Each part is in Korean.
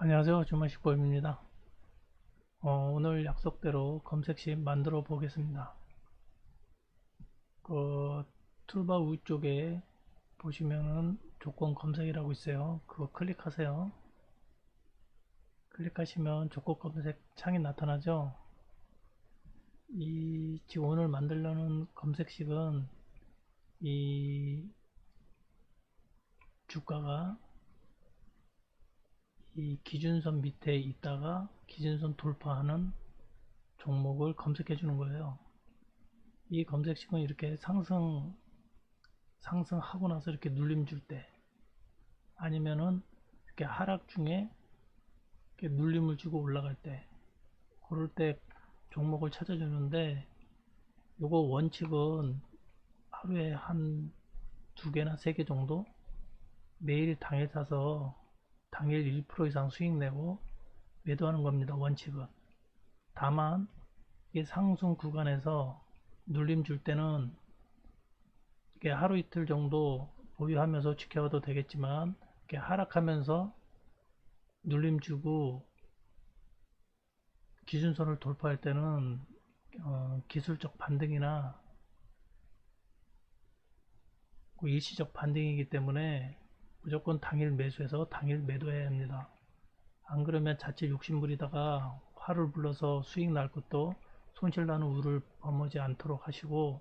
안녕하세요. 주마식보입니다. 오늘 약속대로 검색식 만들어 보겠습니다. 그 툴바 위쪽에 보시면은 조건 검색이라고 있어요. 그거 클릭하세요. 클릭하시면 조건 검색 창이 나타나죠. 지금 오늘 만들려는 검색식은 이 주가가 이 기준선 밑에 있다가 기준선 돌파하는 종목을 검색해 주는 거예요. 이 검색식은 이렇게 상승하고 나서 이렇게 눌림 줄 때, 아니면은 이렇게 하락 중에 이렇게 눌림을 주고 올라갈 때, 그럴 때 종목을 찾아주는데, 요거 원칙은 하루에 한 두 개나 세 개 정도 매일 당일 사서 당일 1% 이상 수익 내고 매도하는 겁니다. 원칙은. 다만 이게 상승 구간에서 눌림 줄 때는 이게 하루 이틀 정도 보유하면서 지켜봐도 되겠지만, 이렇게 하락하면서 눌림 주고 기준선을 돌파할 때는 기술적 반등이나 일시적 반등이기 때문에 무조건 당일 매수해서 당일 매도해야 합니다. 안 그러면 자칫 욕심부리다가 화를 불러서 수익 날 것도 손실 나는 우를 범하지 않도록 하시고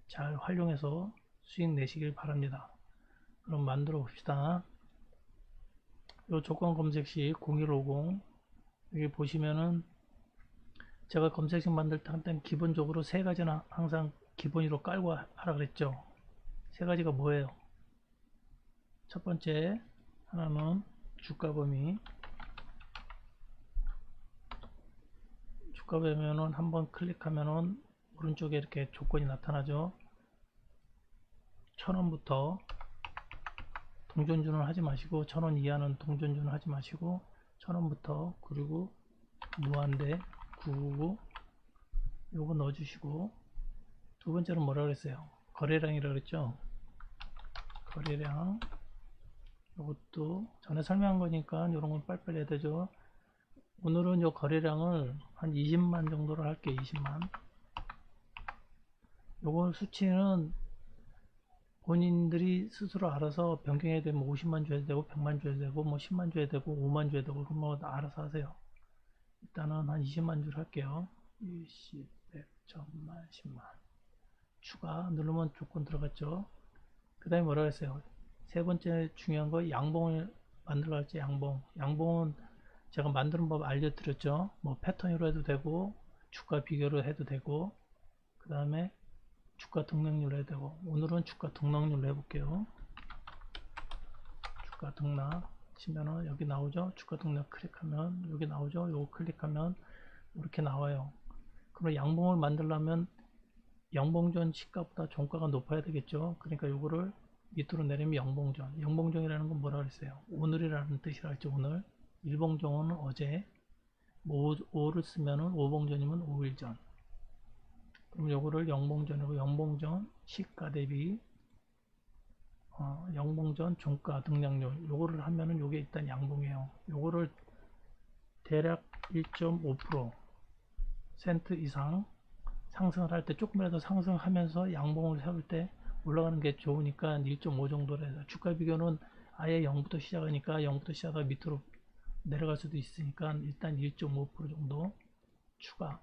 잘 활용해서 수익 내시길 바랍니다. 그럼 만들어 봅시다. 이 조건 검색 시 0150, 여기 보시면은 제가 검색식 만들 때 기본적으로 세 가지는 항상 기본으로 깔고 하라 그랬죠. 세 가지가 뭐예요? 첫 번째 하나는 주가 범위. 주가 범위는 한번 클릭하면은 오른쪽에 이렇게 조건이 나타나죠. 1000원부터 동전주는 하지 마시고, 1000원 이하는 동전주는 하지 마시고, 1000원부터, 그리고 무한대 999 요거 넣어주시고, 두 번째는 뭐라 그랬어요? 거래량이라 그랬죠. 거래량, 이것도 전에 설명한 거니까 이런 건 빨리빨리 해야 되죠. 오늘은 요 거래량을 한 20만 정도로 할게요. 20만. 요거 수치는 본인들이 스스로 알아서 변경해야 되면 50만 줘야 되고 100만 줘야 되고 뭐 10만 줘야 되고 5만 줘야 되고 그런 거 알아서 하세요. 일단은 한 20만 줄 할게요. 20, 100, 1000만, 10만. 추가 누르면 조건 들어갔죠. 그 다음에 뭐라 했어요? 세 번째 중요한 거 양봉을 만들어 갈지. 양봉은 제가 만드는 법 알려드렸죠. 뭐 패턴으로 해도 되고 주가 비교로 해도 되고, 그 다음에 주가 등락률로 해도 되고, 오늘은 주가 등락률로 해볼게요. 주가 등락 치면은 여기 나오죠. 주가 등락 클릭하면 여기 나오죠. 요거 클릭하면 이렇게 나와요. 그럼 양봉을 만들려면 영봉전 시가보다 종가가 높아야 되겠죠. 그러니까 요거를 밑으로 내리면 영봉전. 영봉전이라는 건 뭐라 그랬어요? 오늘이라는 뜻이라 했죠. 오늘. 일봉전은 어제. 뭐 5를 쓰면은 오봉전이면 5일 전. 그럼 요거를 영봉전이고, 영봉전 시가 대비 영봉전 종가 등락률 요거를 하면은 요게 일단 양봉이에요. 요거를 대략 1.5% 이상 상승을 할 때, 조금이라도 상승하면서 양봉을 세울 때 올라가는 게 좋으니까 1.5 정도로 해서, 주가 비교는 아예 0부터 시작하니까 0부터 시작하다 밑으로 내려갈 수도 있으니까 일단 1.5% 정도 추가.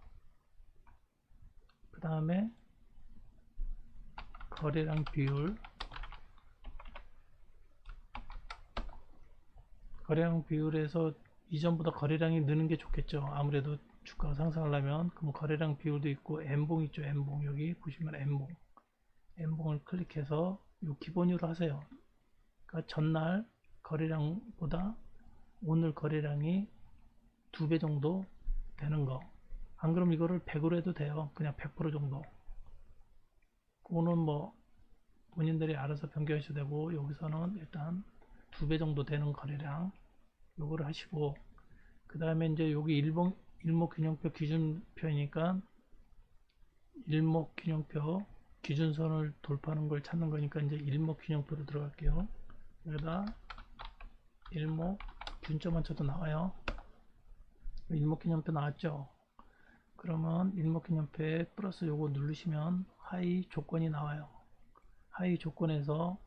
그 다음에 거래량 비율. 거래량 비율에서 이전보다 거래량이 느는 게 좋겠죠. 아무래도 주가가 상승하려면. 그럼 거래량 비율도 있고, M봉 있죠. M봉 여기 보시면 M봉을 클릭해서 요 기본으로 하세요. 그러니까 전날 거래량보다 오늘 거래량이 2배 정도 되는 거. 안 그럼 이거를 100으로 해도 돼요. 그냥 100% 정도. 그거는 뭐 본인들이 알아서 변경하셔도 되고, 여기서는 일단 2배 정도 되는 거래량 요거를 하시고, 그 다음에 이제 여기 일목균형표 기준표이니까 일목균형표 기준선을 돌파하는 걸 찾는 거니까 이제 일목균형표로 들어갈게요. 여기다 일목균형표 균점만 쳐도 나와요. 일목균형표 나왔죠. 그러면 일목균형표에 플러스 요거 누르시면 하위 조건이 나와요. 하위 조건에서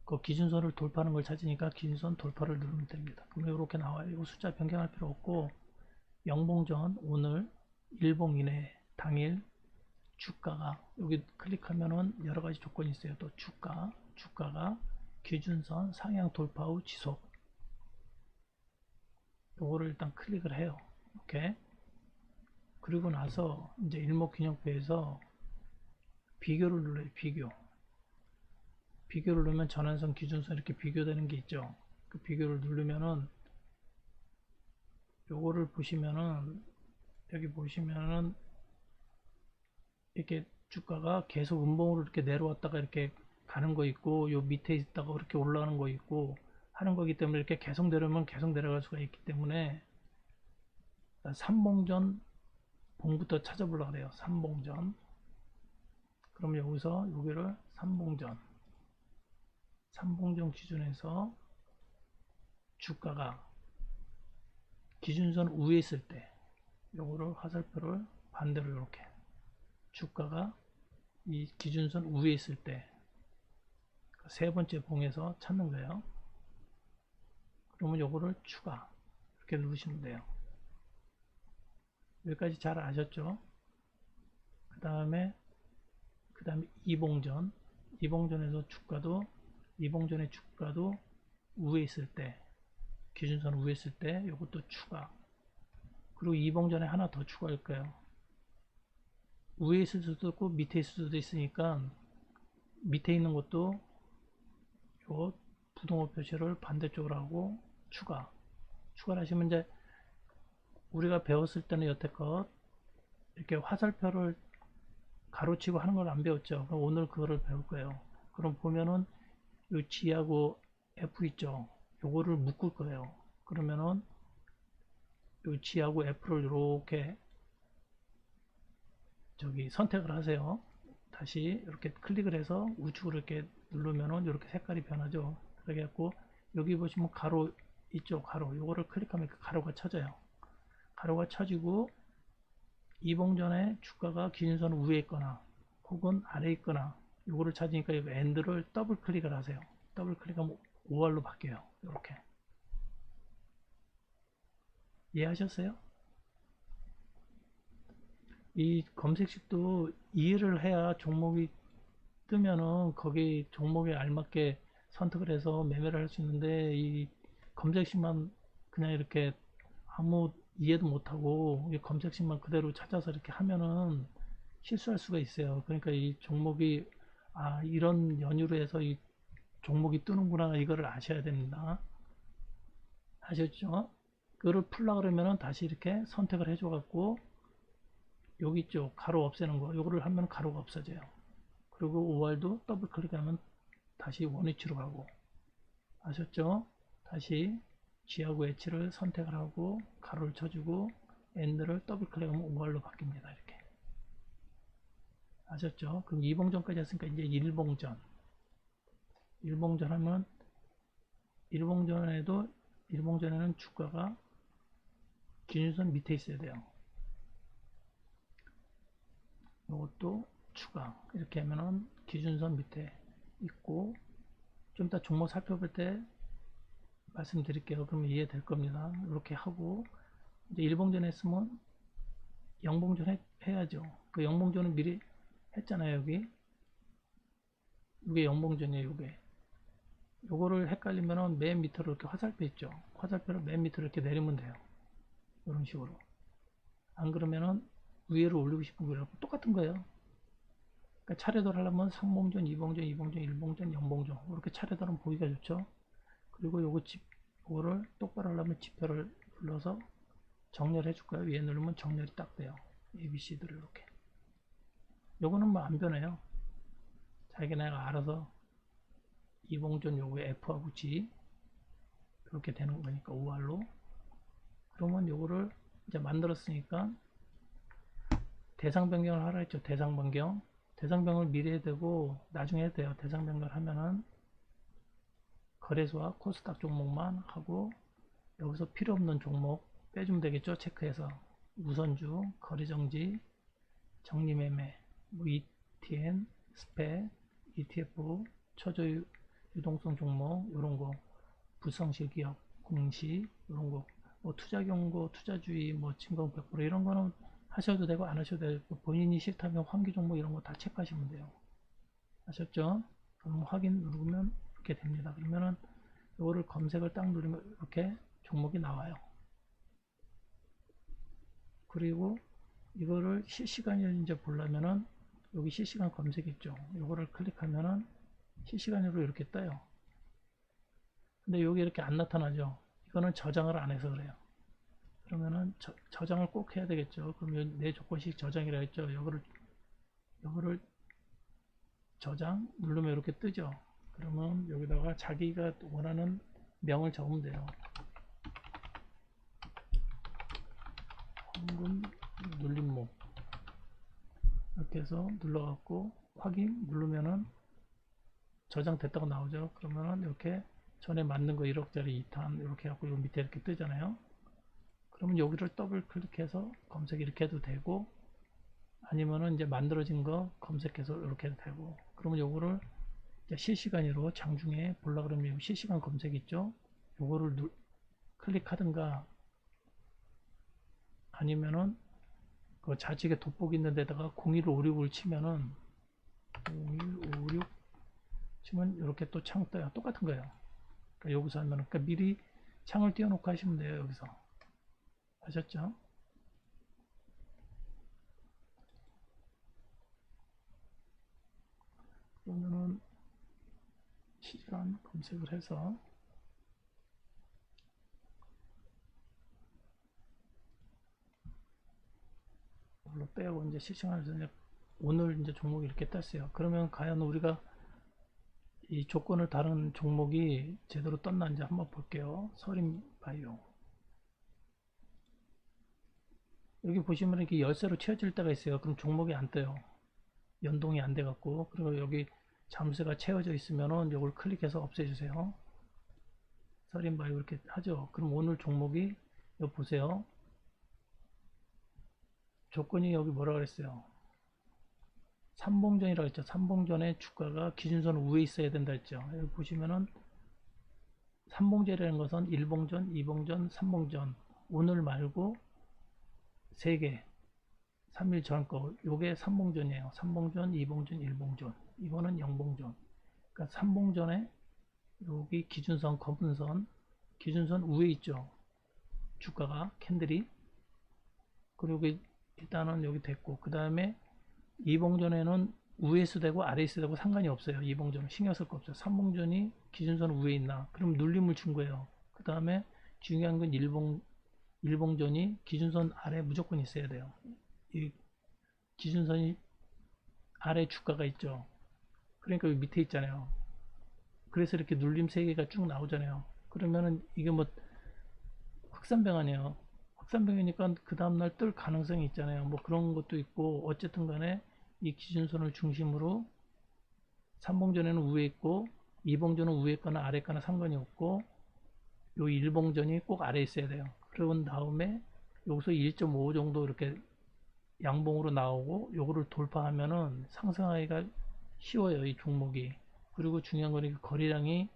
그 기준선을 돌파하는 걸 찾으니까 기준선 돌파를 누르면 됩니다. 그럼 이렇게 나와요. 이거 숫자 변경할 필요 없고, 영봉전 오늘 일봉 이내 당일 주가가 여기 클릭하면은 여러 가지 조건이 있어요. 또 주가가 기준선 상향 돌파 후 지속. 요거를 일단 클릭을 해요. 이렇게. 그리고 나서 이제 일목균형표에서 비교를 눌러요. 비교를 누르면 전환선 기준선 이렇게 비교되는 게 있죠. 그 비교를 누르면은 요거를 보시면은 여기 보시면은 이렇게 주가가 계속 음봉으로 이렇게 내려왔다가 이렇게 가는 거 있고, 요 밑에 있다가 이렇게 올라가는 거 있고 하는 거기 때문에 이렇게 계속 내려오면 계속 내려갈 수가 있기 때문에 삼봉전 봉부터 찾아보려고 그래요. 삼봉전. 그럼 여기서 여기를 삼봉전 기준에서 주가가 기준선 위에 있을 때 요거를 화살표를 반대로 이렇게 주가가 이 기준선 위에 있을 때 세 번째 봉에서 찾는 거예요. 그러면 요거를 추가 이렇게 누르시면 돼요. 여기까지 잘 아셨죠? 그 다음에 이봉전에서 이봉전의 주가도 위에 있을 때, 기준선 위에 있을 때 요것도 추가. 그리고 이봉전에 하나 더 추가할 거예요. 위에 있을 수도 있고 밑에 있을 수도 있으니까 밑에 있는 것도 요 부동호 표시를 반대쪽으로 하고 추가를 하시면, 이제 우리가 배웠을 때는 여태껏 이렇게 화살표를 가로치고 하는 걸 안 배웠죠. 그럼 오늘 그거를 배울 거예요. 그럼 보면은 요 G하고 F 있죠. 요거를 묶을 거예요. 그러면은 요 G하고 F를 이렇게 선택을 하세요. 다시 이렇게 클릭을 해서 우측으로 이렇게 누르면은 이렇게 색깔이 변하죠. 그래갖고 여기 보시면 가로 있죠. 가로. 요거를 클릭하면 가로가 쳐져요. 가로가 쳐지고 이봉전에 주가가 기준선 위에 있거나 혹은 아래에 있거나 요거를 찾으니까 여기 AND를 더블 클릭을 하세요. 더블 클릭하면 OR로 바뀌어요. 이렇게. 이해하셨어요? 이 검색식도 이해를 해야 종목이 뜨면은 거기 종목에 알맞게 선택을 해서 매매를 할 수 있는데, 이 검색식만 그냥 이렇게 아무 이해도 못하고 검색식만 그대로 찾아서 이렇게 하면은 실수할 수가 있어요. 그러니까 이 종목이 이런 연유로 해서 이 종목이 뜨는구나, 이거를 아셔야 됩니다. 아셨죠? 그거를 풀라 그러면은 다시 이렇게 선택을 해줘 갖고 여기 있죠, 가로 없애는 거, 요거를 하면 가로가 없어져요. 그리고 OR도 더블 클릭하면 다시 원위치로 가고. 아셨죠? 다시 G하고 H를 선택을 하고 가로를 쳐주고 AND를 더블 클릭하면 OR로 바뀝니다. 이렇게. 아셨죠? 그럼 이봉전까지 했으니까 이제 일봉전 하면 일봉전에는 주가가 기준선 밑에 있어야 돼요. 이것도 추가. 이렇게 하면은 기준선 밑에 있고, 좀 이따 종목 살펴볼 때 말씀드릴게요. 그러면 이해될 겁니다. 이렇게 하고 이제 일봉전 했으면 영봉전 해야죠. 그 영봉전은 미리 했잖아요. 여기 이게 영봉전이에요. 요거를 헷갈리면은 맨 밑으로 이렇게 화살표 있죠. 화살표를 맨 밑으로 이렇게 내리면 돼요. 이런 식으로. 안 그러면은 위로 올리고 싶은 거랑 똑같은 거예요. 그러니까 차례대로 하려면 상봉전, 이봉전, 일봉전, 영봉전 이렇게 차례대로 보기가 좋죠. 그리고 요거를 똑바로 하려면 지표를 눌러서 정렬해 줄 거예요. 위에 누르면 정렬이 딱 돼요. ABC들을 이렇게. 요거는 뭐 안 변해요. 자기네가 알아서 이봉전 요거에 F하고 G 이렇게 되는 거니까 OR로. 그러면 요거를 이제 만들었으니까 대상 변경을 하라 했죠. 대상 변경을 미리 해야 되고 나중에 해도 돼요. 대상 변경을 하면은 거래소와 코스닥 종목만 하고 여기서 필요 없는 종목 빼주면 되겠죠. 체크해서 우선주, 거래정지, 정리매매, 뭐 ETN, 스펙, ETF, 초저 유동성 종목 이런 거, 불성실 기업, 공시 이런 거, 뭐 투자 경고, 투자주의, 뭐 증권 100% 이런 거는 하셔도 되고 안 하셔도 되고 본인이 싫다면 환기 종목 이런 거 다 체크하시면 돼요. 아셨죠? 그럼 확인 누르면 이렇게 됩니다. 그러면은 이거를 검색을 딱 누르면 이렇게 종목이 나와요. 그리고 이거를 실시간으로 이제 보려면은 여기 실시간 검색 있죠. 이거를 클릭하면은 실시간으로 이렇게 떠요. 근데 여기 이렇게 안 나타나죠. 이거는 저장을 안 해서 그래요. 그러면은 저장을 꼭 해야 되겠죠. 그럼 내 조건식 저장이라 했죠. 요거를 저장 누르면 이렇게 뜨죠. 그러면 여기다가 자기가 원하는 명을 적으면 돼요. 황금 눌림목 이렇게 해서 눌러갖고 확인 누르면은 저장됐다고 나오죠. 그러면은 이렇게 전에 만든 거 1억짜리 2탄 이렇게 해갖고 요 밑에 이렇게 뜨잖아요. 그러면 여기를 더블 클릭해서 검색 이렇게 해도 되고 아니면은 이제 만들어진 거 검색해서 이렇게 해도 되고 그러면 요거를 실시간으로 장중에 보려 그러면 실시간 검색 있죠. 요거를 클릭하든가 아니면은 그 좌측에 돋보기 있는 데다가 0156을 치면은 0156 치면 이렇게 또 창 떠요. 똑같은 거예요. 그러니까 여기서 하면은 그러니까 미리 창을 띄워놓고 하시면 돼요. 여기서 아셨죠? 그러면은 실시간 검색을 해서 이걸로 빼고 이제 실시간에서 이제 오늘 이제 종목이 이렇게 떴어요. 그러면 과연 우리가 이 조건을 다른 종목이 제대로 떴나 이제 한번 볼게요. 서림바이오 여기 보시면 이렇게 열쇠로 채워질 때가 있어요. 그럼 종목이 안 떠요. 연동이 안 돼 갖고 그리고 여기 잠수가 채워져 있으면은 이걸 클릭해서 없애주세요. 서림바이오 이렇게 하죠. 그럼 오늘 종목이 여기 보세요. 조건이 여기 뭐라 그랬어요? 삼봉전이라고 했죠. 삼봉전에 주가가 기준선 위에 있어야 된다 했죠. 여기 보시면은 삼봉전이라는 것은 1봉전, 2봉전, 3봉전 오늘 말고 3개 3일 전 거 요게 3봉전이에요. 3봉전, 2봉전, 1봉전 이거는 0봉전 그러니까 3봉전에 여기 기준선 검은 선 기준선 위에 있죠. 주가가 캔들이 그리고 일단은 여기 됐고 그 다음에 2봉전에는 위에서 되고 아래에서 되고 상관이 없어요. 2봉전은 신경 쓸 거 없어요. 3봉전이 기준선 위에 있나 그럼 눌림을 준 거예요. 그 다음에 중요한 건 1봉전이 기준선 아래 무조건 있어야 돼요. 이 기준선이 아래 주가가 있죠. 그러니까 여기 밑에 있잖아요. 그래서 이렇게 눌림 3개가 쭉 나오잖아요. 그러면은 이게 뭐 확산병 확산병이니까 그 다음날 뜰 가능성이 있잖아요. 뭐 그런 것도 있고 어쨌든 간에 이 기준선을 중심으로 3봉전에는 위에 있고 2봉전은 위에 거나 아래 거나 상관이 없고 요 1봉전이 꼭 아래에 있어야 돼요. 그러고 다음에 여기서 1.5 정도 이렇게 양봉으로 나오고 요거를 돌파하면은 상승하기가 쉬워요. 이 종목이. 그리고 중요한 거는 거래량이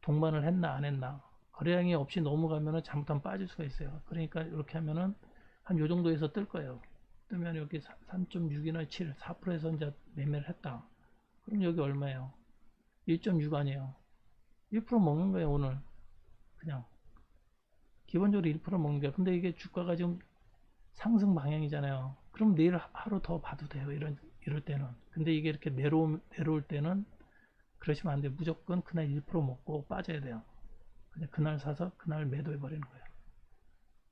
동반을 했나 안 했나 거래량이 없이 넘어가면은 잘못하면 빠질 수가 있어요. 그러니까 이렇게 하면은 한 요 정도에서 뜰 거예요. 뜨면 여기 3.6이나 7, 4%에서 이제 매매를 했다. 그럼 여기 얼마예요? 1.6 아니에요. 1% 먹는 거예요, 오늘. 그냥. 기본적으로 1% 먹는 거예요. 근데 이게 주가가 지금 상승 방향이잖아요. 그럼 내일 하루 더 봐도 돼요. 이럴 때는. 근데 이게 이렇게 내려올 때는 그러시면 안 돼요. 무조건 그날 1% 먹고 빠져야 돼요. 그냥 그날 사서 그날 매도해 버리는 거예요.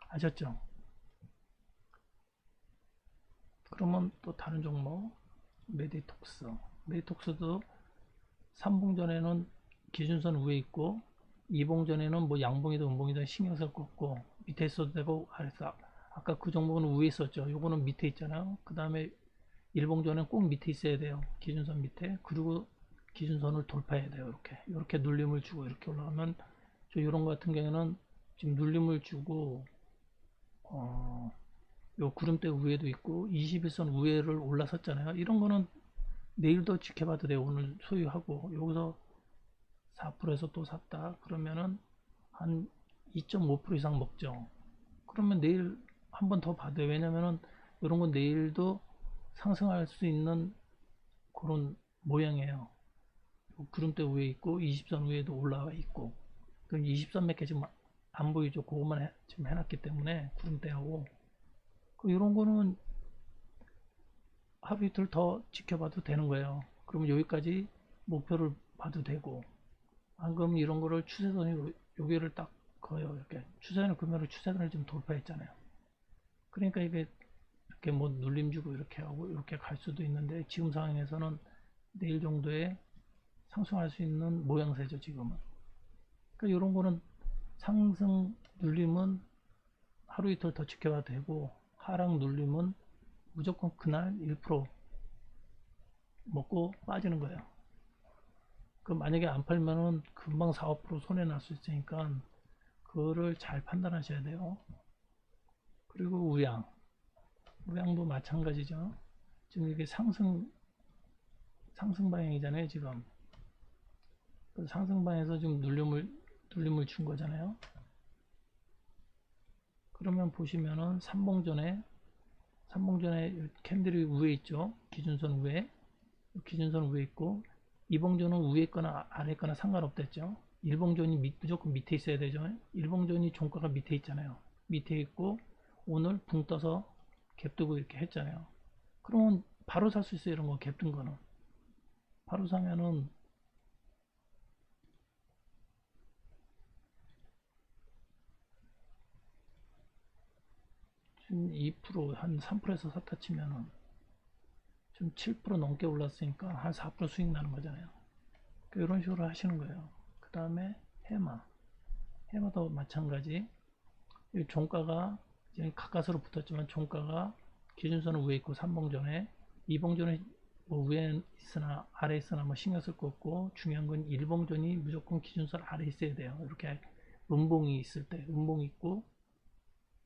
아셨죠? 그러면 또 다른 종목 메디톡스 메디톡스도 3봉전에는 기준선 위에 있고 2봉전에는 뭐 양봉이든 음봉이든 신경 쓸 거 없고 밑에 있어도 되고 아래서 아까 그 종목은 위에 있었죠. 요거는 밑에 있잖아요. 그 다음에 1봉전은 꼭 밑에 있어야 돼요. 기준선 밑에. 그리고 기준선을 돌파해야 돼요. 이렇게 눌림을 주고 이렇게 올라가면 저 이런 거 같은 경우는 지금 눌림을 주고 요 구름대 위에도 있고 21선 위에를 올라섰잖아요. 이런 거는 내일도 지켜봐도 돼요. 오늘 소유하고 여기서 4%에서 또 샀다 그러면은 한 2.5% 이상 먹죠. 그러면 내일 한 번 더 봐도 돼요. 왜냐면은 이런 건 내일도 상승할 수 있는 그런 모양이에요. 구름대 위에 있고 20선 위에도 올라와 있고 그럼 20선 몇 개 지금 안 보이죠. 그것만 지금 해놨기 때문에 구름대하고 이런 거는 하루 이틀 더 지켜봐도 되는 거예요. 그러면 여기까지 목표를 봐도 되고 안 그러면 이런 거를 추세선이 여기를 딱 그어요. 이렇게 추세선을 그러면 추세선을 좀 돌파했잖아요. 그러니까 이게 이렇게 뭐 눌림 주고 이렇게 하고 이렇게 갈 수도 있는데 지금 상황에서는 내일 정도에 상승할 수 있는 모양새죠. 지금은. 그러니까 이런 거는 상승 눌림은 하루 이틀 더 지켜봐도 되고 하락 눌림은 무조건 그날 1% 먹고 빠지는 거예요. 그 만약에 안 팔면은 금방 4, 5% 손해 날 수 있으니까 그거를 잘 판단하셔야 돼요. 그리고 우량도 마찬가지죠. 지금 이게 상승 방향이잖아요. 지금 그 상승 방향에서 지금 눌림을 준 거잖아요. 그러면 보시면은 삼봉전에 캔들이 위에 있죠. 기준선 위에 있고 이봉전은 위에 거나 아래 거나 상관없댔죠. 일봉전이 무조건 밑에 있어야 되죠. 일봉전이 종가가 밑에 있잖아요. 밑에 있고 오늘 붕 떠서 갭 뜨고 이렇게 했잖아요. 그러면 바로 살 수 있어요. 이런 거 갭 뜬 거는 바로 사면은 지금 2%한 3%에서 샀다 치면은 좀 7% 넘게 올랐으니까 한 4% 수익 나는 거잖아요. 이런 식으로 하시는 거예요. 그 다음에 해마도 마찬가지. 종가가 이제 가까스로 붙었지만 종가가 기준선은 위에 있고 3봉전에 2봉전에 뭐 위에 있으나 아래 있으나 뭐 신경 쓸 거 없고 중요한 건 1봉전이 무조건 기준선 아래 있어야 돼요. 이렇게 음봉이 있을 때 음봉이 있고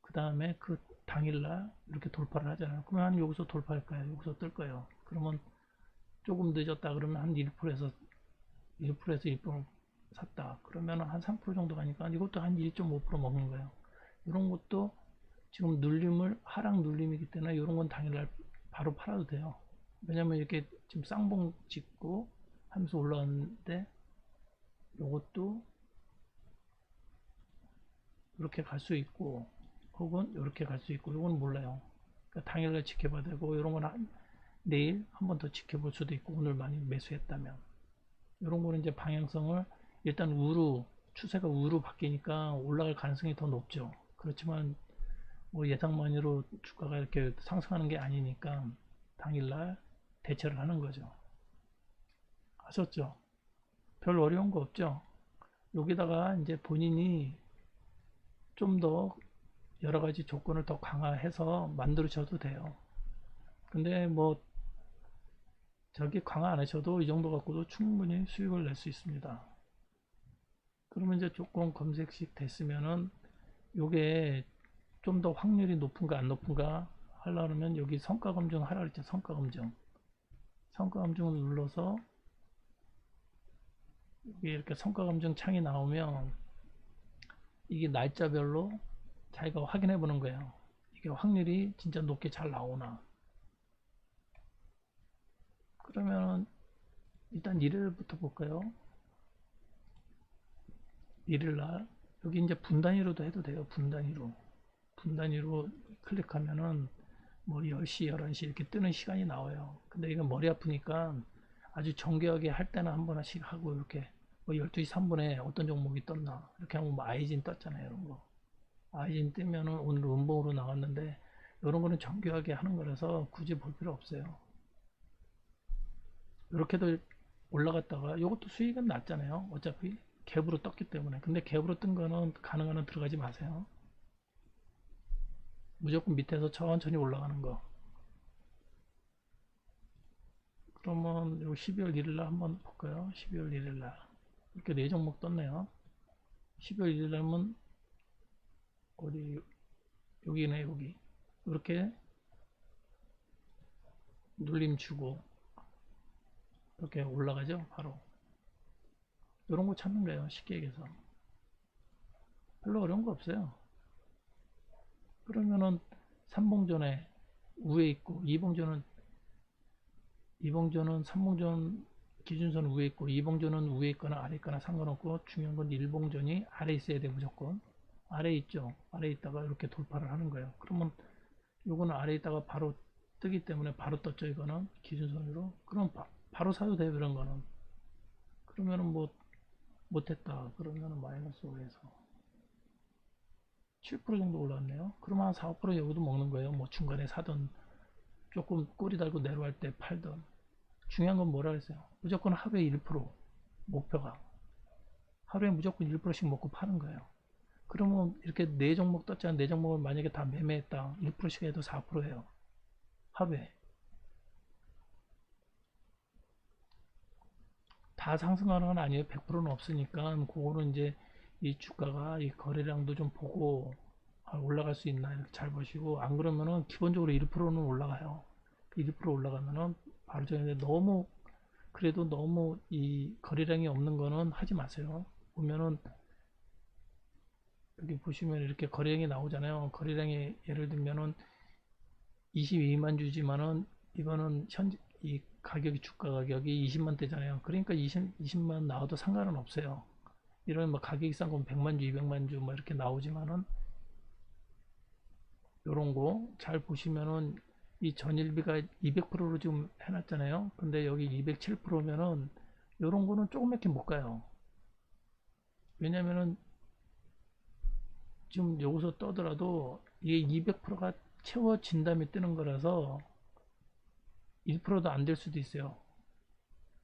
그 다음에 그 당일날 이렇게 돌파를 하잖아요. 그러면 한 여기서 돌파할 거예요. 여기서 뜰 거예요. 그러면 조금 늦었다 그러면 한 1%에서 1% 샀다. 그러면 한 3% 정도 가니까 이것도 한 1.5% 먹는 거예요. 이런 것도 지금 하락 눌림이기 때문에 이런 건 당일날 바로 팔아도 돼요. 왜냐면 이렇게 지금 쌍봉 찍고 하면서 올라왔는데 이것도 이렇게 갈 수 있고 혹은 이렇게 갈 수 있고 이건 몰라요. 그러니까 당일날 지켜봐야 되고 이런 건 내일 한 번 더 지켜볼 수도 있고 오늘 많이 매수했다면 이런 거는 이제 방향성을 일단 추세가 우로 바뀌니까 올라갈 가능성이 더 높죠. 그렇지만 뭐 예상만으로 주가가 이렇게 상승하는 게 아니니까 당일날 대처를 하는 거죠. 아셨죠? 별 어려운 거 없죠? 여기다가 이제 본인이 좀 더 여러 가지 조건을 더 강화해서 만들어줘도 돼요. 근데 뭐 저기 강화 안 하셔도 이 정도 갖고도 충분히 수익을 낼 수 있습니다. 그러면 이제 조건 검색식 됐으면은 요게 좀 더 확률이 높은가 안 높은가 하려면 여기 성과 검증 하라 그랬죠. 성과 검증을 눌러서 여기 이렇게 성과 검증 창이 나오면 이게 날짜별로 자기가 확인해 보는 거예요. 이게 확률이 진짜 높게 잘 나오나. 그러면 일단 일일부터 볼까요? 일일날 여기 이제 분단위로도 해도 돼요. 분단위로 클릭하면은 뭐 10시, 11시 이렇게 뜨는 시간이 나와요. 근데 이건 머리 아프니까 아주 정교하게 할 때는 한 번씩 하고 이렇게 뭐 12시 3분에 어떤 종목이 떴나 이렇게 하면 뭐 아이진 떴잖아요. 이런 거. 아이진 뜨면은 오늘 음봉으로 나왔는데 이런 거는 정교하게 하는 거라서 굳이 볼 필요 없어요. 이렇게도 올라갔다가 이것도 수익은 낮잖아요. 어차피 갭으로 떴기 때문에. 근데 갭으로 뜬 거는 가능한 한 들어가지 마세요. 무조건 밑에서 천천히 올라가는 거. 그러면 요 12월 1일 날 한번 볼까요? 12월 1일 날 이렇게 네 종목 떴네요. 12월 1일 날은 어디, 여기네, 여기. 이렇게 눌림 주고, 이렇게 올라가죠, 바로. 이런 거 찾는 거예요, 쉽게 얘기해서. 별로 어려운 거 없어요. 그러면은 3봉전에 위에 있고, 2봉전은 3봉전 기준선 위에 있고, 2봉전은 위에 있거나 아래 있거나 상관없고, 중요한 건 1봉전이 아래 있어야 돼, 무조건. 아래 있죠. 아래 있다가 이렇게 돌파를 하는 거예요. 그러면 요거는 아래 있다가 바로 뜨기 때문에 바로 떴죠, 이거는 기준선으로. 그럼 바로 사도 돼요, 이런 거는. 그러면은 뭐 못했다 그러면은 마이너스 5에서 7% 정도 올랐네요. 그러면 한 4, 5% 여기도 먹는 거예요. 뭐 중간에 사던, 조금 꼬리 달고 내려갈 때 팔던. 중요한 건 뭐라 그랬어요? 무조건 하루에 1% 목표가. 하루에 무조건 1%씩 먹고 파는 거예요. 그러면 이렇게 4종목 떴잖아. 4종목을 만약에 다 매매했다. 1%씩 해도 4%예요. 하루에. 다 상승하는 건 아니에요. 100%는 없으니까. 그거는 이제 이 주가가 이 거래량도 좀 보고 올라갈 수 있나 이렇게 잘 보시고, 안 그러면은 기본적으로 1%는 올라가요. 1% 올라가면은 바로 전에, 너무 그래도 너무 이 거래량이 없는 거는 하지 마세요. 보면은 여기 보시면 이렇게 거래량이 나오잖아요. 거래량이 예를 들면은 22만 주지만은 이거는 현재 이 가격이, 주가 가격이 20만 대잖아요. 그러니까 20만 나와도 상관은 없어요. 이런 뭐 가격이 싼 건 100만 주, 200만 주 뭐 이렇게 나오지만은, 요런 거 잘 보시면은 이 전일비가 200%로 지금 해놨잖아요. 근데 여기 207%면은 요런 거는 조금밖에 못 가요. 왜냐면은 지금 여기서 떠더라도 이게 200%가 채워진 다음에 뜨는 거라서 1%도 안 될 수도 있어요.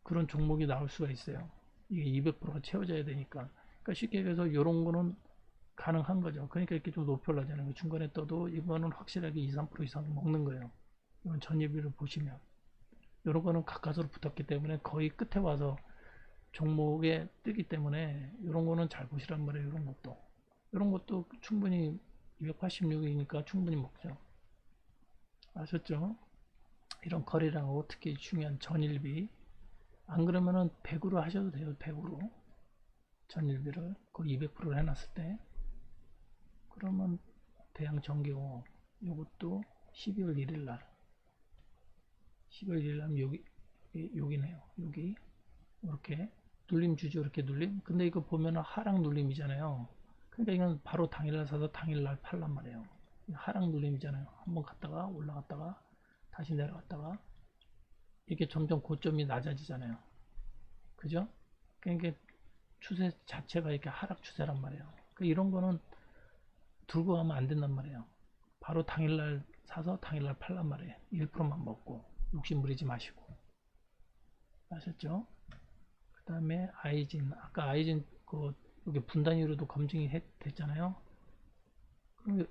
그런 종목이 나올 수가 있어요. 이게 200%가 채워져야 되니까. 그러니까 쉽게 얘기해서 이런 거는 가능한 거죠. 그러니까 이렇게 좀 높이 올라가는, 중간에 떠도 이거는 확실하게 2, 3% 이상 먹는 거예요. 이건 전예비를 보시면. 이런 거는 가까스로 붙었기 때문에 거의 끝에 와서 종목에 뜨기 때문에 이런 거는 잘 보시란 말이에요. 이런 것도. 이런 것도 충분히 286이니까 충분히 먹죠. 아셨죠? 이런 거래량하고 특히 중요한 전일비. 안 그러면은 100으로 하셔도 돼요. 100으로. 전일비를 그 200%를 해놨을 때. 그러면 대양전기공업 요것도 12월 1일 날, 12월 1일 날 여기네요. 여기 이렇게 눌림 주죠. 이렇게 눌림. 근데 이거 보면 하락 눌림이잖아요. 그러니까 이건 바로 당일날 사서 당일날 팔란 말이에요. 하락 눌림이잖아요. 한번 갔다가 올라갔다가 다시 내려갔다가 이렇게 점점 고점이 낮아지잖아요. 그죠? 그러니까 추세 자체가 이렇게 하락 추세란 말이에요. 그러니까 이런 거는 들고 가면 안 된단 말이에요. 바로 당일날 사서 당일날 팔란 말이에요. 1%만 먹고 욕심 부리지 마시고. 아셨죠? 그 다음에 아이진, 아까 아이진 그 여기 분단위로도 검증이 됐잖아요. 그럼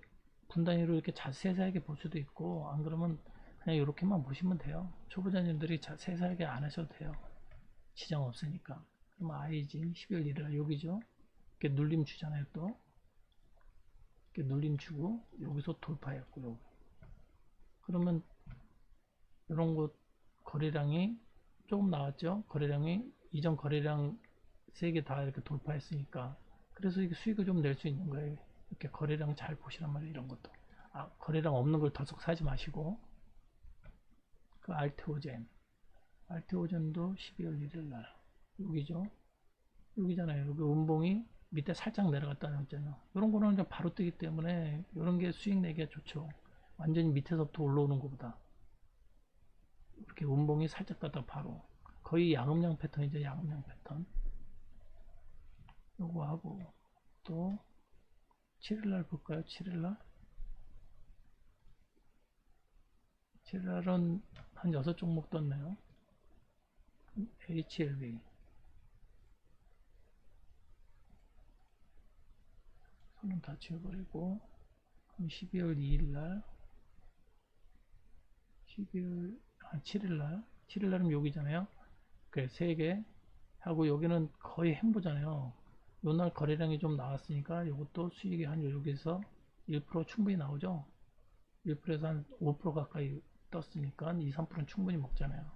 분단위로 이렇게 세세하게 볼 수도 있고, 안 그러면 그냥 이렇게만 보시면 돼요. 초보자님들이 세세하게 안 하셔도 돼요. 지장 없으니까. 그럼 아이진 12월 1일 여기죠. 이렇게 눌림 주잖아요. 또 이렇게 눌림 주고 여기서 돌파했고, 여기. 그러면 이런 거 거래량이 조금 나왔죠. 거래량이 이전 거래량 3개 다 이렇게 돌파했으니까, 그래서 이게 수익을 좀 낼 수 있는 거예요. 이렇게 거래량 잘 보시란 말이에요. 이런 것도. 거래량 없는 걸 덜썩 사지 마시고. 그 알테오젠도 12월 1일 날 여기죠. 여기잖아요. 여기 운봉이 밑에 살짝 내려갔다 놨잖아요. 이런 거는 이제 바로 뜨기 때문에 이런 게 수익 내기가 좋죠. 완전히 밑에서부터 올라오는 것보다. 이렇게 운봉이 살짝 갔다 바로. 거의 양음양 패턴이죠. 양음양 패턴. 요거 하고 또 7일날 볼까요? 7일날 7일날은 한 6종목 떴네요. HLB 손은 다 지워버리고, 12월 2일날 12월 7일날은 여기잖아요. 그 3개 하고 여기는 거의 햄보잖아요. 요날 거래량이 좀 나왔으니까 이것도 수익이 한 여기서 1% 충분히 나오죠. 1%에서 한 5% 가까이 떴으니까 2, 3%는 충분히 먹잖아요.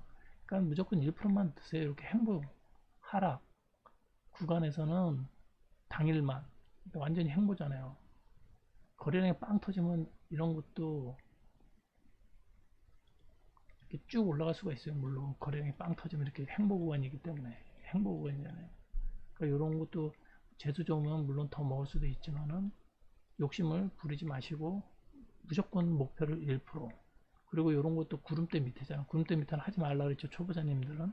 그러니까 무조건 1%만 드세요. 이렇게 행보 하락 구간에서는 당일만 완전히 행보잖아요. 거래량이 빵 터지면 이런 것도 이렇게 쭉 올라갈 수가 있어요. 물론 거래량이 빵 터지면 이렇게 행보 구간이기 때문에 행보 구간이잖아요. 그러니까 이런 것도 재수 좋으면 물론 더 먹을 수도 있지만은 욕심을 부리지 마시고 무조건 목표를 1%. 그리고 이런 것도 구름대 밑에잖아. 구름대 밑에는 하지 말라 그랬죠. 초보자님들은.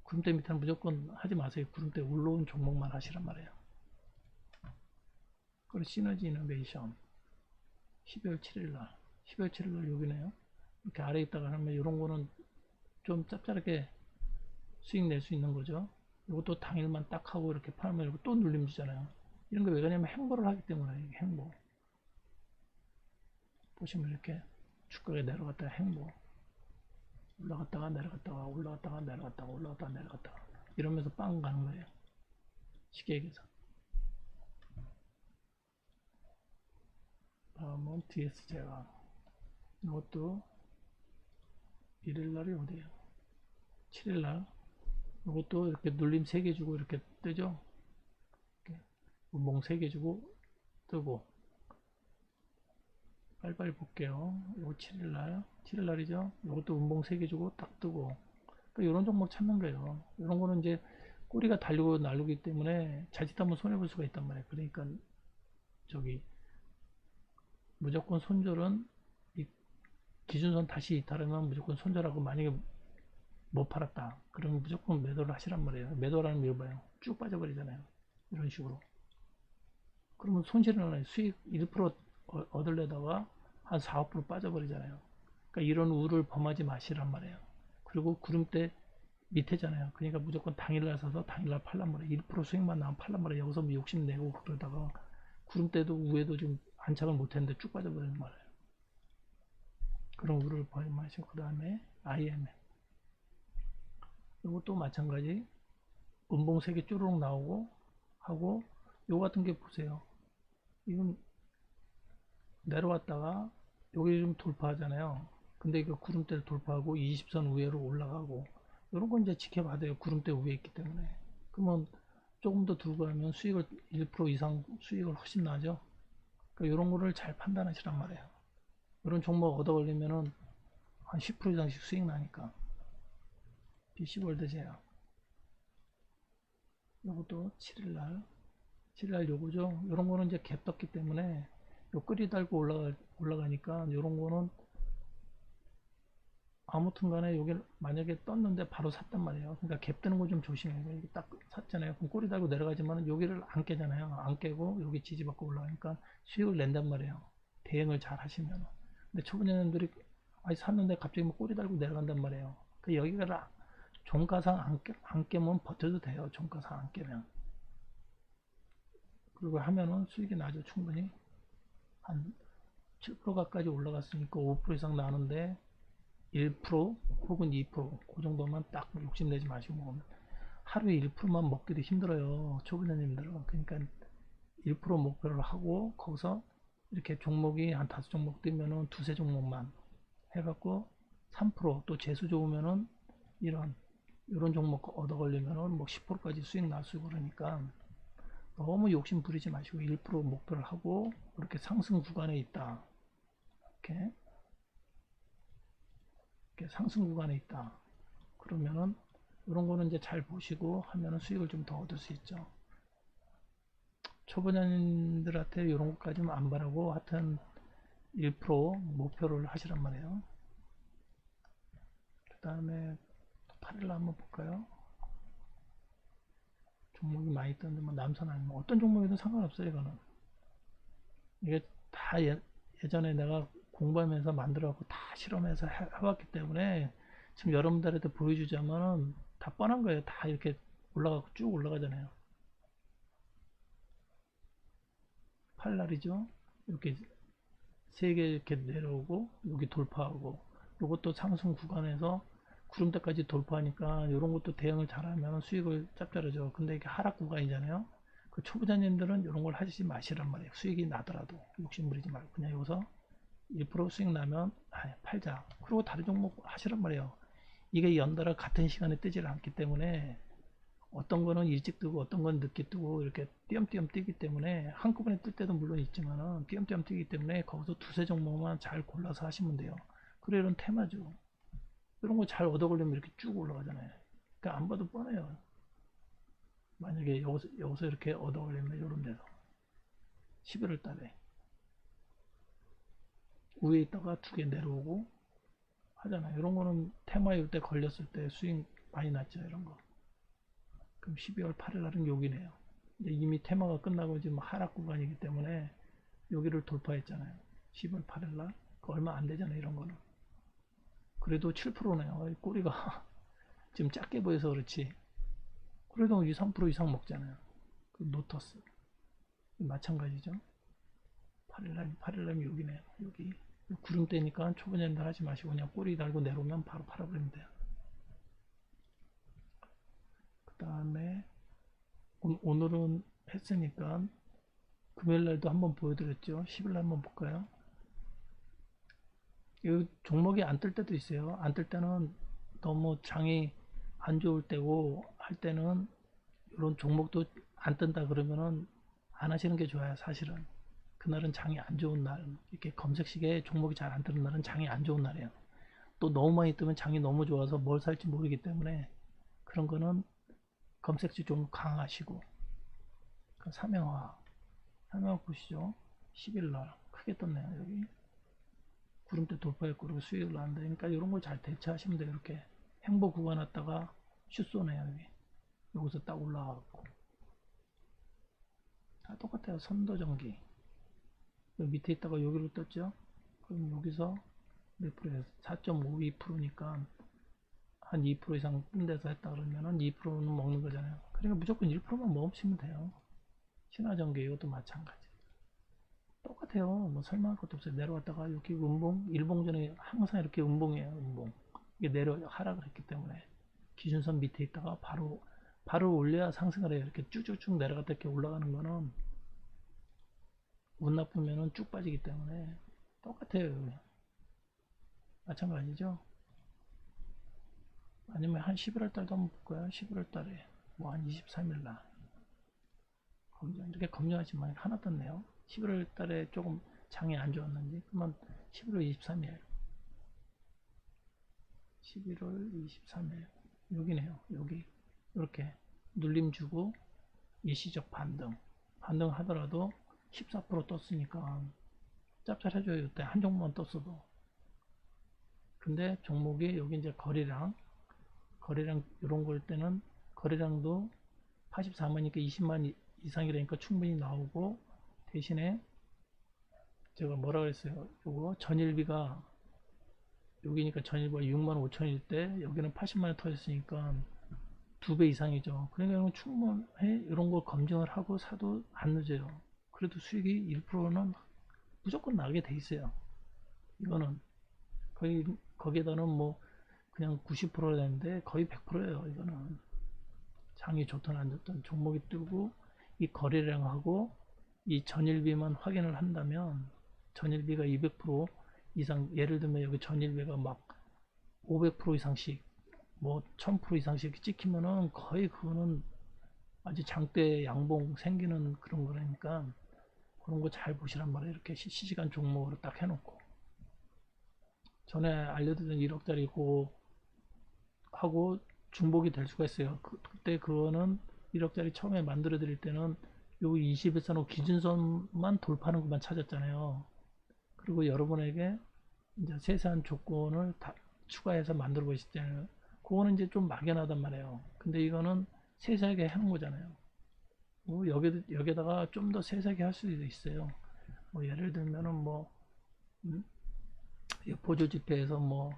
구름대 밑에는 무조건 하지 마세요. 구름대 올라온 종목만 하시란 말이에요. 그리고 시너지 이노베이션 12월 7일날 12월 7일날 여기네요. 이렇게 아래에 있다가 하면 이런 거는 좀 짭짤하게 수익 낼 수 있는 거죠. 이것도 당일만 딱 하고 이렇게 팔면 이거 또 눌림 주잖아요. 이런 거 왜 그러냐면 행보를 하기 때문에 행보. 보시면 이렇게 주가가 내려갔다가 행보. 올라갔다가 내려갔다가 올라갔다가 내려갔다가 올라갔다가 내려갔다가 이러면서 빵 가는 거예요. 쉽게 얘기해서. 다음은 DS 제강. 이것도 1일날이 어디에요? 7일날. 이것도 이렇게 눌림 3개 주고 이렇게 뜨죠? 이렇게 몽 3개 주고 뜨고. 빨리빨리 볼게요. 이거 7일날. 7일날이죠? 이것도 운봉 3개 주고 딱 뜨고. 그러니까 이런 종목 찾는 거예요. 이런 거는 이제 꼬리가 달리고 날르기 때문에 자칫하면 손해볼 수가 있단 말이에요. 그러니까 저기 무조건 손절은 이 기준선 다시 이탈하면 무조건 손절하고 만약에 못 팔았다. 그러면 무조건 매도를 하시란 말이에요. 매도라는 게 뭐예요? 쭉 빠져버리잖아요. 이런 식으로. 그러면 손실은 하나요. 수익 1% 얻으려다가 한 4, 5% 빠져버리잖아요. 그러니까 이런 우를 범하지 마시란 말이에요. 그리고 구름대 밑에잖아요. 그러니까 무조건 당일날 사서 당일날 팔란 말이에요. 1% 수익만 나면 팔란 말이에요. 여기서 뭐 욕심내고 그러다가 구름대도 위에도 지금 안착을 못했는데 쭉 빠져버리는 말이에요. 그런 우를 범하시고 그 다음에 IMM 이것도 마찬가지 음봉 3개 쭈르륵 나오고 하고 요 같은 게 보세요. 이건 내려왔다가 여기 좀 돌파하잖아요. 근데 이거 구름대를 돌파하고 20선 위로 올라가고 이런 건 이제 지켜봐야 돼요. 구름대 위에 있기 때문에. 그러면 조금 더 들고 가면 수익을 1% 이상 수익을 훨씬 나죠. 그러니까 이런 거를 잘 판단하시란 말이에요. 이런 종목 얻어 걸리면은 한 10% 이상씩 수익 나니까. BC월드 제약. 요것도 7일날 요거죠. 이런 거는 이제 갭 떴기 때문에 요 끓이 달고 올라가니까 이런 거는 아무튼 간에 여기 만약에 떴는데 바로 샀단 말이에요. 그러니까 갭 뜨는 거 좀 조심해요. 이게 딱 샀잖아요. 그럼 꼬리 달고 내려가지만 여기를 안 깨잖아요. 안 깨고 여기 지지받고 올라가니까 수익을 낸단 말이에요. 대응을 잘 하시면. 근데 초보자님들이 아니 샀는데 갑자기 뭐 꼬리 달고 내려간단 말이에요. 그 여기가 종가상 안 깨면 버텨도 돼요. 종가상 안 깨면. 그리고 하면은 수익이 나죠. 충분히. 한 7% 가까이 올라갔으니까 5% 이상 나는데 1% 혹은 2%그 정도만 딱 욕심내지 마시고 먹으면 하루에 1%만 먹기도 힘들어요. 초보자님들은. 그러니까 1% 목표를 하고 거기서 이렇게 종목이 한 5종목 뜨면은 두세 종목만 해갖고 3%또 재수 좋으면은 이런 종목 얻어 걸리면은 뭐 10%까지 수익 날 수 있고 그러니까 너무 욕심 부리지 마시고 1% 목표를 하고 이렇게 상승 구간에 있다. 이렇게 상승 구간에 있다. 그러면은 이런 거는 이제 잘 보시고 하면은 수익을 좀 더 얻을 수 있죠. 초보자님들한테 이런 것까지는 안 바라고 하여튼 1% 목표를 하시란 말이에요. 그 다음에 8일 한번 볼까요? 종목이 많이 뜨는데 뭐 남선 아니면 어떤 종목이든 상관없어요. 이거는 이게 다 예전에 내가 공부하면서 만들어갖고 다 실험해서 해봤기 때문에 지금 여러분들한테 보여주자면 다 뻔한 거예요. 다 이렇게 올라가고 쭉 올라가잖아요. 팔날이죠. 이렇게 세 개 이렇게 내려오고 여기 돌파하고 이것도 상승 구간에서 구름대까지 돌파하니까 이런 것도 대응을 잘하면 수익을 짭짤하죠. 근데 이게 하락 구간이잖아요. 그 초보자님들은 이런 걸 하지 마시란 말이에요. 수익이 나더라도 욕심 부리지 말고 그냥 여기서 1% 수익 나면 팔자. 그리고 다른 종목 하시란 말이에요. 이게 연달아 같은 시간에 뜨질 않기 때문에 어떤 거는 일찍 뜨고 어떤 건 늦게 뜨고 이렇게 띄엄띄엄 뛰기 때문에 한꺼번에 뜰 때도 물론 있지만은 띄엄띄엄 뛰기 때문에 거기서 두세 종목만 잘 골라서 하시면 돼요. 그래 이런 테마죠. 이런 거 잘 얻어 걸리면 이렇게 쭉 올라가잖아요. 그러니까 안 봐도 뻔해요. 만약에 여기서 이렇게 얻어 걸리면 이런 데서 11월 달에 위에 있다가 두 개 내려오고 하잖아요. 이런 거는 테마일 때 걸렸을 때 수익 많이 났죠. 이런 거. 그럼 12월 8일 날은 여기네요. 이미 테마가 끝나고 지금 하락 구간이기 때문에 여기를 돌파했잖아요. 12월 8일 날. 얼마 안 되잖아요. 이런 거는. 그래도 7%네요. 꼬리가 지금 작게 보여서 그렇지. 그래도 2, 3% 이상 먹잖아요. 그 노터스. 마찬가지죠. 8일날 여기네요. 여기. 구름대니까 초보자님들 하지 마시고 그냥 꼬리 달고 내려오면 바로 팔아버리면 돼요. 그 다음에 오늘은 했으니까 금요일날도 한번 보여드렸죠. 10일날 한번 볼까요? 이 종목이 안 뜰 때도 있어요. 안 뜰 때는 너무 장이 안 좋을 때고 할 때는 이런 종목도 안 뜬다 그러면은 안 하시는 게 좋아요. 사실은 그날은 장이 안 좋은 날, 이렇게 검색식에 종목이 잘 안 뜨는 날은 장이 안 좋은 날이에요. 또 너무 많이 뜨면 장이 너무 좋아서 뭘 살지 모르기 때문에 그런 거는 검색지 좀 강하시고. 삼양화 보시죠. 10일날 크게 떴네요. 여기 구름대 돌파했고 그리고 수익을 나는데 그러니까 이런 걸 잘 대처하시면 돼요. 이렇게 행보 구간 왔다가 슛 쏘네요. 여기 여기서 딱 올라가고 다 똑같아요. 선도전기 여기 밑에 있다가 여기로 떴죠. 그럼 여기서 몇 프로에서 4.52%니까 한 2% 이상 뜬 데서 했다 그러면은 2%는 먹는 거잖아요. 그러니까 무조건 1%만 먹으시면 돼요. 신화전기 이것도 마찬가지. 똑같아요. 뭐 설명할 것도 없어요. 내려왔다가 여기 음봉, 일봉전에 항상 이렇게 음봉이에요. 음봉. 이게 내려 하락을 했기 때문에 기준선 밑에 있다가 바로 올려야 상승을 해요. 이렇게 쭉쭉쭉 내려갔다 이렇게 올라가는 거는 운 나쁘면은 쭉 빠지기 때문에 똑같아요. 마찬가지죠. 아니면 한 11월 달도 한번 볼까요? 11월 달에 뭐 한 23일 날 검정 이렇게 검증하지 만 하나 떴네요. 11월 달에 조금 장이 안 좋았는지 그러면 11월 23일 11월 23일 여기네요. 여기 이렇게 눌림 주고 일시적 반등 하더라도 14% 떴으니까 짭짤해져요. 이때 한 종목만 떴어도. 근데 종목이 여기 이제 거래량 이런 걸 때는 거래량도 84만이니까 20만 이상이라니까 충분히 나오고 대신에 제가 뭐라 그랬어요. 요거 전일비가 여기니까 전일비가 6만 5천일 때 여기는 80만원 터졌으니까 2배 이상이죠. 그러니까 충분해. 이런 걸 검증을 하고 사도 안 늦어요. 그래도 수익이 1%는 무조건 나게 돼 있어요. 이거는 거기에다는 뭐 그냥 90% 되는데 거의 100%예요. 이거는 장이 좋든 안 좋든 종목이 뜨고 이 거래량하고 이 전일비만 확인을 한다면 전일비가 200% 이상, 예를 들면 여기 전일비가 막 500% 이상씩 뭐 1000% 이상씩 찍히면은 거의 그거는 아주 장대 양봉 생기는 그런 거라니까 그런 거 잘 보시란 말이에요. 이렇게 시시간 종목으로 딱 해놓고 전에 알려드린 1억짜리 고 하고 중복이 될 수가 있어요. 그때 그거는 1억짜리 처음에 만들어 드릴 때는 요 21선 기준선만 돌파하는 것만 찾았잖아요. 그리고 여러분에게 이제 세세한 조건을 다 추가해서 만들어 보실 때는 그거는 이제 좀 막연하단 말이에요. 근데 이거는 세세하게 하는 거잖아요. 뭐 여기다가 좀 더 세세하게 할 수도 있어요. 뭐 예를 들면은 뭐 보조 지표에서 뭐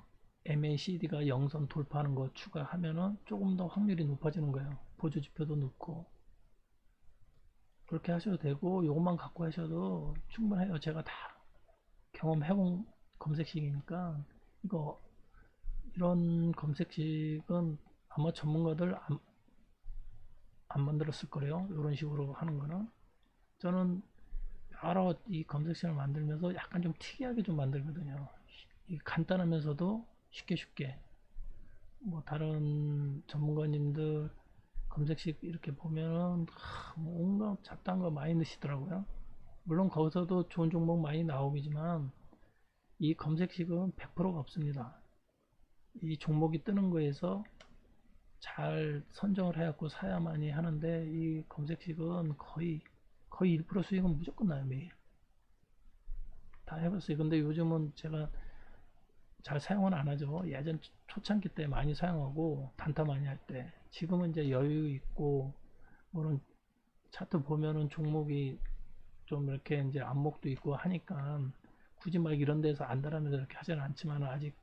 MACD가 영선 돌파하는 거 추가하면은 조금 더 확률이 높아지는 거예요. 보조 지표도 높고 그렇게 하셔도 되고 이것만 갖고 하셔도 충분해요. 제가 다 경험해본 검색식이니까 이거 이런 검색식은 아마 전문가들 안 만들었을 거래요. 이런 식으로 하는 거는. 저는 여러 이 검색창을 만들면서 약간 좀 특이하게 좀 만들거든요. 이 간단하면서도 쉽게 뭐 다른 전문가님들 검색식 이렇게 보면은 뭐 온갖 잡다한 거 많이 넣으시더라고요. 물론 거기서도 좋은 종목 많이 나오지만 이 검색식은 100%가 없습니다. 이 종목이 뜨는 거에서 잘 선정을 해갖고 사야만이 하는데 이 검색식은 거의 1% 수익은 무조건 나요. 매일 다 해봤어요. 근데 요즘은 제가 잘 사용은 안 하죠. 예전 초창기 때 많이 사용하고 단타 많이 할 때. 지금은 이제 여유 있고 뭐는 차트 보면은 종목이 좀 이렇게 이제 안목도 있고 하니까 굳이 막 이런 데서 안달하면서 이렇게 하지는 않지만 아직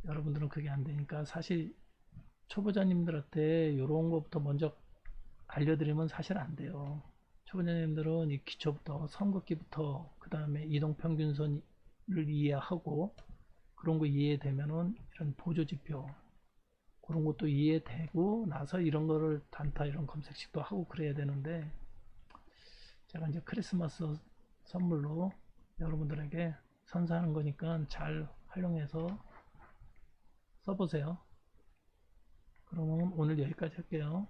여러분들은 그게 안 되니까 사실 초보자님들한테 이런 것부터 먼저 알려드리면 사실 안 돼요. 초보자님들은 이 기초부터 선긋기부터 그 다음에 이동평균선을 이해하고 그런 거 이해되면은 이런 보조지표 그런 것도 이해되고 나서 이런 거를 단타 이런 검색식도 하고 그래야 되는데 제가 이제 크리스마스 선물로 여러분들에게 선사하는 거니까 잘 활용해서 써보세요. 그러면 오늘 여기까지 할게요.